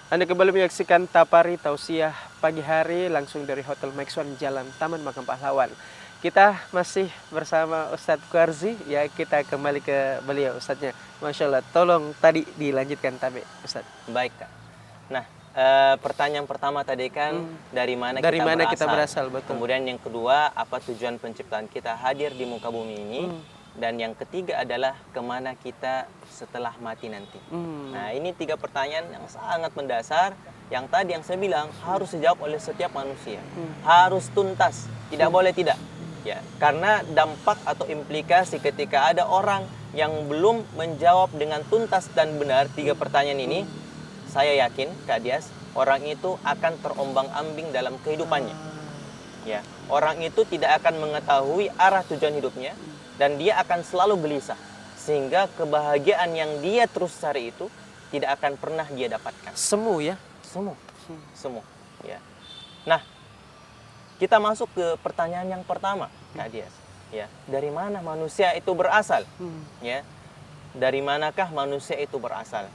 Anda kembali menyaksikan Tapari Tausiah pagi hari langsung dari Hotel Maxwan Jalan Taman Makam Pahlawan. Kita masih bersama Ustadz Kwarzi, ya kita kembali ke beliau Ustadznya. Masya Allah, tolong tadi dilanjutkan Tabe Ustadz. Baik Kak. Nah, pertanyaan pertama tadi kan dari mana kita berasal, betul. Kemudian yang kedua, apa tujuan penciptaan kita hadir di muka bumi ini? Dan yang ketiga adalah kemana kita setelah mati nanti. Nah, ini 3 pertanyaan yang sangat mendasar. Yang tadi yang saya bilang harus dijawab oleh setiap manusia. Harus tuntas, tidak boleh tidak. Ya, karena dampak atau implikasi ketika ada orang yang belum menjawab dengan tuntas dan benar 3 pertanyaan ini, saya yakin Kak Dias, orang itu akan terombang-ambing dalam kehidupannya. Ya, orang itu tidak akan mengetahui arah tujuan hidupnya dan dia akan selalu gelisah, sehingga kebahagiaan yang dia terus cari itu tidak akan pernah dia dapatkan. Semu ya? Semu. Ya. Nah, kita masuk ke pertanyaan yang pertama, Kak Dias. Ya, dari mana manusia itu berasal? Ya, dari manakah manusia itu berasal?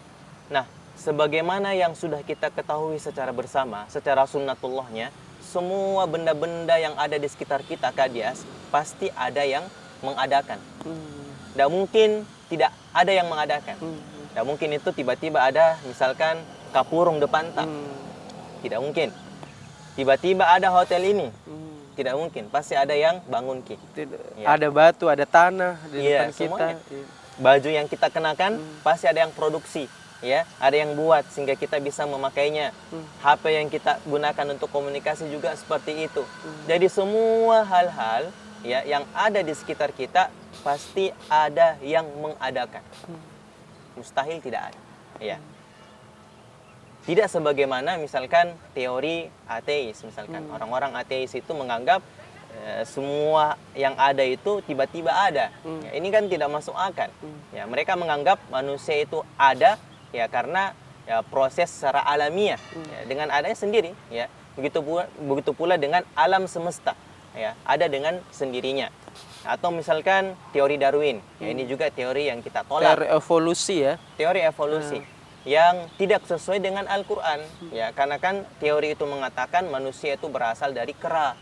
Nah, sebagaimana yang sudah kita ketahui secara bersama, secara sunnatullahnya, semua benda-benda yang ada di sekitar kita, Kak Dias, pasti ada yang mengadakan. Tidak mungkin tidak ada yang mengadakan. Tidak mungkin itu tiba-tiba ada misalkan kapurung depan tak. Tidak mungkin. Tiba-tiba ada hotel ini. Tidak mungkin. Pasti ada yang bangun ki. Ya. Ada batu, ada tanah di depan kita. Semuanya. Baju yang kita kenakan pasti ada yang produksi. Ya, ada yang buat sehingga kita bisa memakainya. HP yang kita gunakan untuk komunikasi juga seperti itu. Jadi semua hal-hal ya yang ada di sekitar kita pasti ada yang mengadakan. Mustahil tidak ada. Ya. Tidak sebagaimana misalkan teori ateis misalkan. Orang-orang ateis itu menganggap semua yang ada itu tiba-tiba ada. Ya, ini kan tidak masuk akal. Ya, mereka menganggap manusia itu ada ya karena ya proses secara alamiah ya, dengan adanya sendiri ya. Begitu pula dengan alam semesta. Ya, ada dengan sendirinya. Atau misalkan teori Darwin, ya, ini juga teori yang kita tolak. Teori evolusi ya. Teori evolusi yang tidak sesuai dengan Al-Quran, ya, karena kan teori itu mengatakan manusia itu berasal dari kera,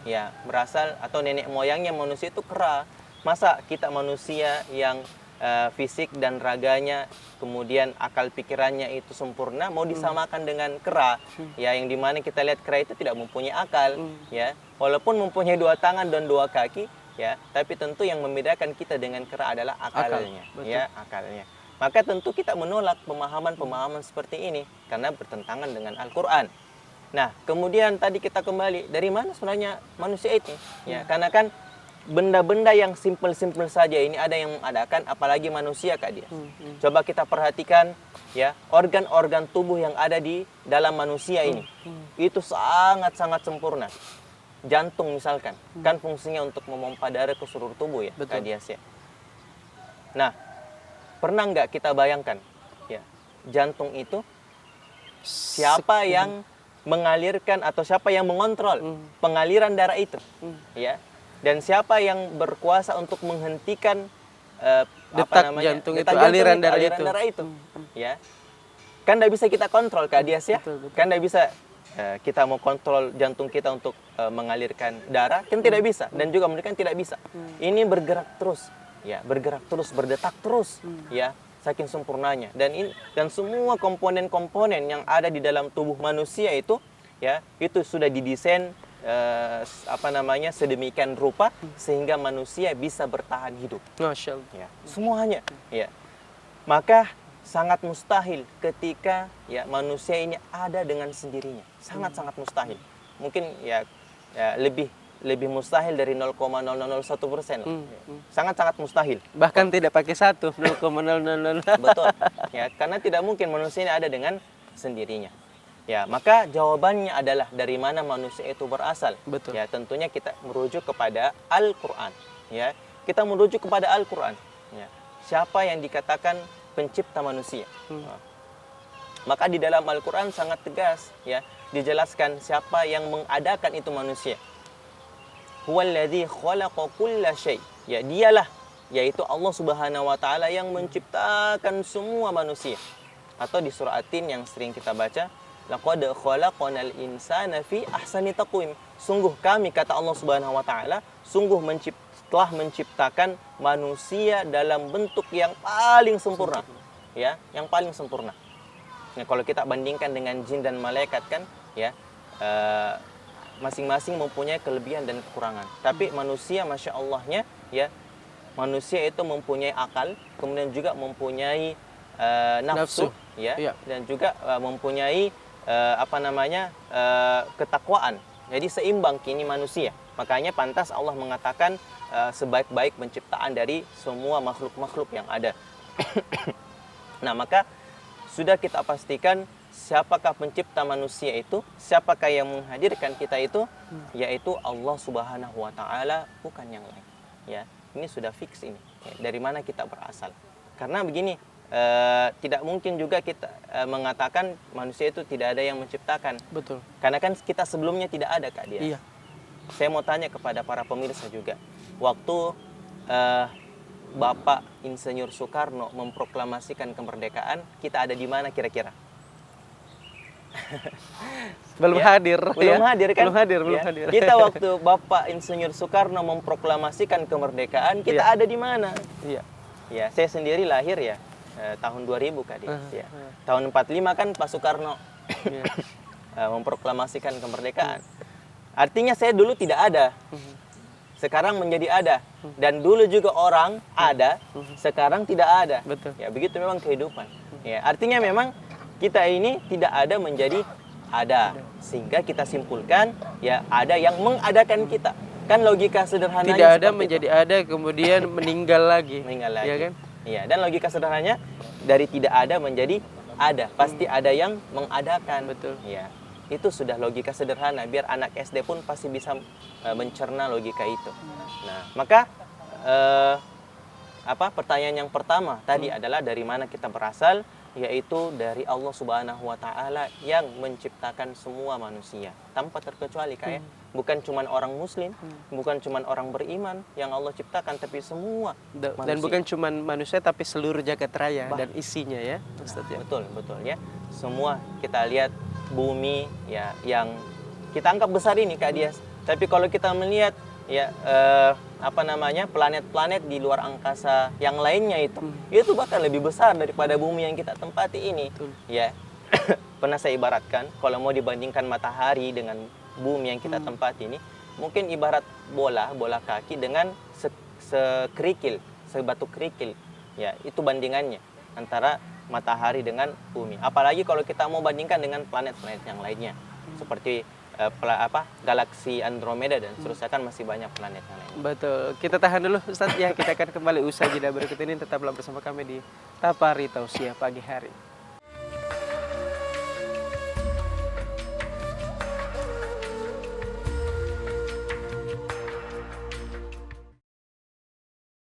ya, berasal atau nenek moyangnya manusia itu kera. Masa kita manusia yang fisik dan raganya, kemudian akal pikirannya itu sempurna, mau disamakan dengan kera, ya, yang dimana kita lihat kera itu tidak mempunyai akal, ya, walaupun mempunyai 2 tangan dan 2 kaki, ya, tapi tentu yang membedakan kita dengan kera adalah akalnya, ya, akalnya. Maka tentu kita menolak pemahaman-pemahaman seperti ini karena bertentangan dengan Al-Quran. Nah, kemudian tadi kita kembali dari mana sebenarnya manusia itu, ya, karena kan benda-benda yang simpel-simpel saja ini ada yang mengadakan, apalagi manusia Kak Dias. Coba kita perhatikan ya, organ-organ tubuh yang ada di dalam manusia ini. Itu sangat-sangat sempurna. Jantung misalkan, kan fungsinya untuk memompa darah ke seluruh tubuh ya, Kak Dias ya. Nah, pernah nggak kita bayangkan ya, jantung itu siapa yang mengalirkan atau siapa yang mengontrol pengaliran darah itu? Ya. Dan siapa yang berkuasa untuk menghentikan detak jantung itu, aliran darah itu. Ya, kan tidak bisa kita kontrol Kak Dias ya. Betul. Kan tidak bisa kita mau kontrol jantung kita untuk mengalirkan darah, kan tidak bisa. Dan juga mereka tidak bisa. Ini bergerak terus, ya, bergerak terus, berdetak terus, ya, saking sempurnanya. Dan semua komponen-komponen yang ada di dalam tubuh manusia itu, ya, itu sudah didesain sedemikian rupa sehingga manusia bisa bertahan hidup. Masya Allah. Ya, semuanya. Ya. Maka sangat mustahil ketika ya manusia ini ada dengan sendirinya. Sangat-sangat mustahil. Mungkin ya lebih mustahil dari 0,0001%. Sangat-sangat mustahil. Bahkan tidak pakai 1, 0,000. Betul. Ya, karena tidak mungkin manusia ini ada dengan sendirinya. Ya, maka jawabannya adalah dari mana manusia itu berasal. Betul. Ya, tentunya kita merujuk kepada Al-Qur'an. Ya, kita merujuk kepada Al-Qur'an. Ya. Siapa yang dikatakan pencipta manusia? Maka di dalam Al-Qur'an sangat tegas, ya, dijelaskan siapa yang mengadakan itu manusia. Huwallazi khalaqa kulla syai'. Ya, dialah, yaitu Allah Subhanahu wa taala yang menciptakan semua manusia. atau di surah At-Tin yang sering kita baca, laqad khalaqnal insana fi ahsani taqwim. Sungguh kami, kata Allah Subhanahu wa taala, sungguh telah menciptakan manusia dalam bentuk yang paling sempurna. Ya, yang paling sempurna. Nah, kalau kita bandingkan dengan jin dan malaikat kan, ya, masing-masing mempunyai kelebihan dan kekurangan. Tapi manusia, masya Allahnya, ya, manusia itu mempunyai akal, kemudian juga mempunyai nafsu, ya, dan juga mempunyai ketakwaan. Jadi seimbang kini manusia. Makanya pantas Allah mengatakan sebaik-baik penciptaan dari semua makhluk-makhluk yang ada. Nah, maka sudah kita pastikan siapakah pencipta manusia itu, siapakah yang menghadirkan kita itu, yaitu Allah Subhanahu wa taala, bukan yang lain. Ya, ini sudah fix ini. Ya, dari mana kita berasal? Karena begini, tidak mungkin juga kita mengatakan manusia itu tidak ada yang menciptakan. Betul. Karena kan kita sebelumnya tidak ada, Kak Dias. Iya. Saya mau tanya kepada para pemirsa juga. Waktu Bapak Insinyur Soekarno memproklamasikan kemerdekaan, kita ada di mana kira-kira? Belum Ya, hadir. belum hadir kan? Belum Ya. hadir. Kita waktu Bapak Insinyur Soekarno memproklamasikan kemerdekaan, kita ada di mana? Iya. Ya, saya sendiri lahir ya tahun 2000 Kak Dias, ya. Tahun 45 kan Pak Soekarno Iya. memproklamasikan kemerdekaan. Artinya saya dulu tidak ada. Sekarang menjadi ada. Dan dulu juga orang ada, sekarang tidak ada. Betul. Ya, begitu memang kehidupan. Ya, artinya memang kita ini tidak ada menjadi ada. Sehingga kita simpulkan ya ada yang mengadakan kita. Kan logika sederhananya Tidak ada seperti menjadi itu. ada, kemudian meninggal lagi. Meninggal lagi. Iya kan? Iya, dan logika sederhananya dari tidak ada menjadi ada. Pasti ada yang mengadakan. Betul. Ya. Itu sudah logika sederhana, biar anak SD pun pasti bisa mencerna logika itu. Nah, maka pertanyaan yang pertama tadi adalah dari mana kita berasal, yaitu dari Allah Subhanahu wa taala yang menciptakan semua manusia tanpa terkecuali, Kak, ya. Bukan cuma orang muslim, bukan cuma orang beriman yang Allah ciptakan, tapi semua Dan manusia. bukan cuma manusia tapi seluruh jagat raya dan isinya ya, Ustaz ya. Betul, betul ya. Semua kita lihat bumi ya yang kita anggap besar ini, Kak Dias. Tapi kalau kita melihat ya planet-planet di luar angkasa yang lainnya itu bahkan lebih besar daripada bumi yang kita tempati ini. Betul. Ya. Pernah saya ibaratkan kalau mau dibandingkan matahari dengan bumi yang kita tempati ini, mungkin ibarat bola kaki dengan sekerikil, sebatu kerikil. Ya, itu bandingannya antara matahari dengan bumi. Apalagi kalau kita mau bandingkan dengan planet-planet yang lainnya, seperti galaksi Andromeda dan seterusnya, kan masih banyak planet yang lain. Betul. Kita tahan dulu Ustaz ya, kita akan kembali usai jeda berikut ini. Tetaplah bersama kami di Tapari Tausiah Pagi Hari.